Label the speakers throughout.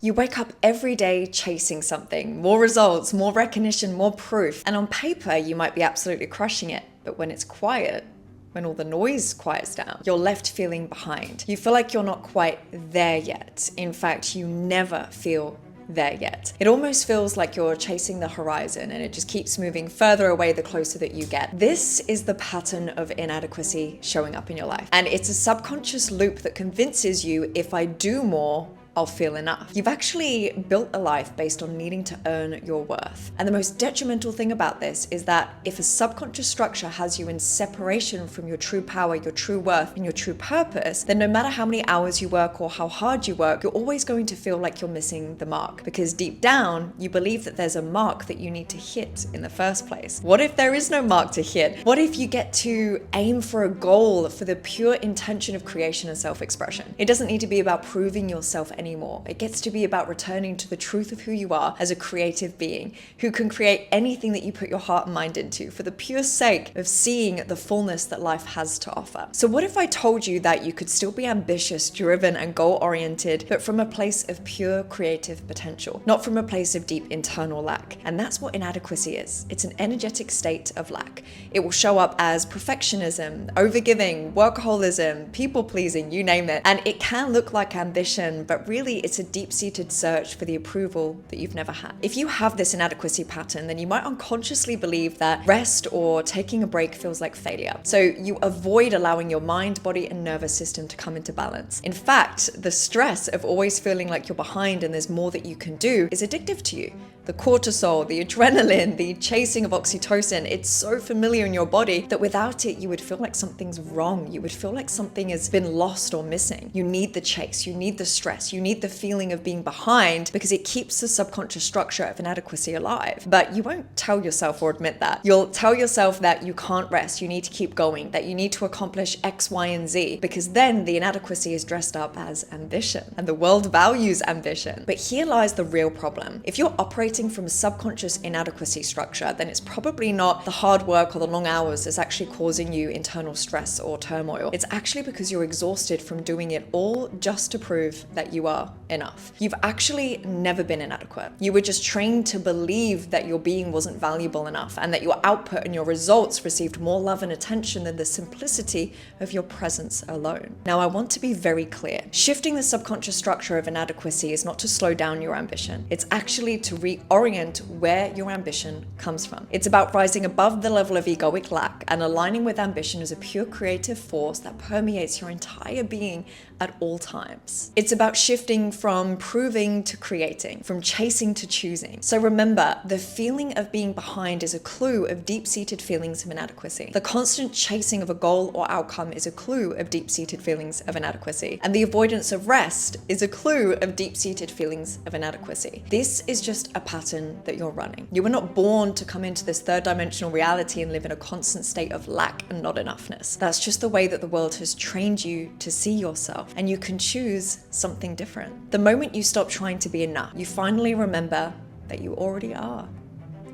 Speaker 1: You wake up every day chasing something, more results, more recognition, more proof. And on paper, you might be absolutely crushing it. But when it's quiet, when all the noise quiets down, you're left feeling behind. You feel like you're not quite there yet. In fact, you never feel there yet. It almost feels like you're chasing the horizon and it just keeps moving further away the closer that you get. This is the pattern of inadequacy showing up in your life. And it's a subconscious loop that convinces you, if I do more, I'll feel enough. You've actually built a life based on needing to earn your worth. And the most detrimental thing about this is that if a subconscious structure has you in separation from your true power, your true worth, and your true purpose, then no matter how many hours you work or how hard you work, you're always going to feel like you're missing the mark. Because deep down, you believe that there's a mark that you need to hit in the first place. What if there is no mark to hit? What if you get to aim for a goal for the pure intention of creation and self-expression? It doesn't need to be about proving yourself anymore. It gets to be about returning to the truth of who you are as a creative being who can create anything that you put your heart and mind into for the pure sake of seeing the fullness that life has to offer. So what if I told you that you could still be ambitious, driven, and goal-oriented, but from a place of pure creative potential, not from a place of deep internal lack? And that's what inadequacy is. It's an energetic state of lack. It will show up as perfectionism, overgiving, workaholism, people-pleasing, you name it. And it can look like ambition, but really it's a deep-seated search for the approval that you've never had. If you have this inadequacy pattern, then you might unconsciously believe that rest or taking a break feels like failure. So you avoid allowing your mind, body, and nervous system to come into balance. In fact, the stress of always feeling like you're behind and there's more that you can do is addictive to you. The cortisol, the adrenaline, the chasing of oxytocin, it's so familiar in your body that without it, you would feel like something's wrong. You would feel like something has been lost or missing. You need the chase, you need the stress, you need the feeling of being behind because it keeps the subconscious structure of inadequacy alive. But you won't tell yourself or admit that. You'll tell yourself that you can't rest, you need to keep going, that you need to accomplish X, Y, and Z, because then the inadequacy is dressed up as ambition, and the world values ambition. But here lies the real problem. If you're operating from a subconscious inadequacy structure, then it's probably not the hard work or the long hours that's actually causing you internal stress or turmoil. It's actually because you're exhausted from doing it all just to prove that you are enough. You've actually never been inadequate. You were just trained to believe that your being wasn't valuable enough and that your output and your results received more love and attention than the simplicity of your presence alone. Now, I want to be very clear. Shifting the subconscious structure of inadequacy is not to slow down your ambition. It's actually to reorient where your ambition comes from. It's about rising above the level of egoic lack and aligning with ambition as a pure creative force that permeates your entire being at all times. It's about shifting from proving to creating, from chasing to choosing. So remember, the feeling of being behind is a clue of deep-seated feelings of inadequacy. The constant chasing of a goal or outcome is a clue of deep-seated feelings of inadequacy. And the avoidance of rest is a clue of deep-seated feelings of inadequacy. This is just a pattern that you're running. You were not born to come into this third-dimensional reality and live in a constant state of lack and not enoughness. That's just the way that the world has trained you to see yourself. And you can choose something different. The moment you stop trying to be enough, you finally remember that you already are.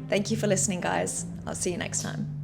Speaker 1: Thank you for listening, guys. I'll see you next time.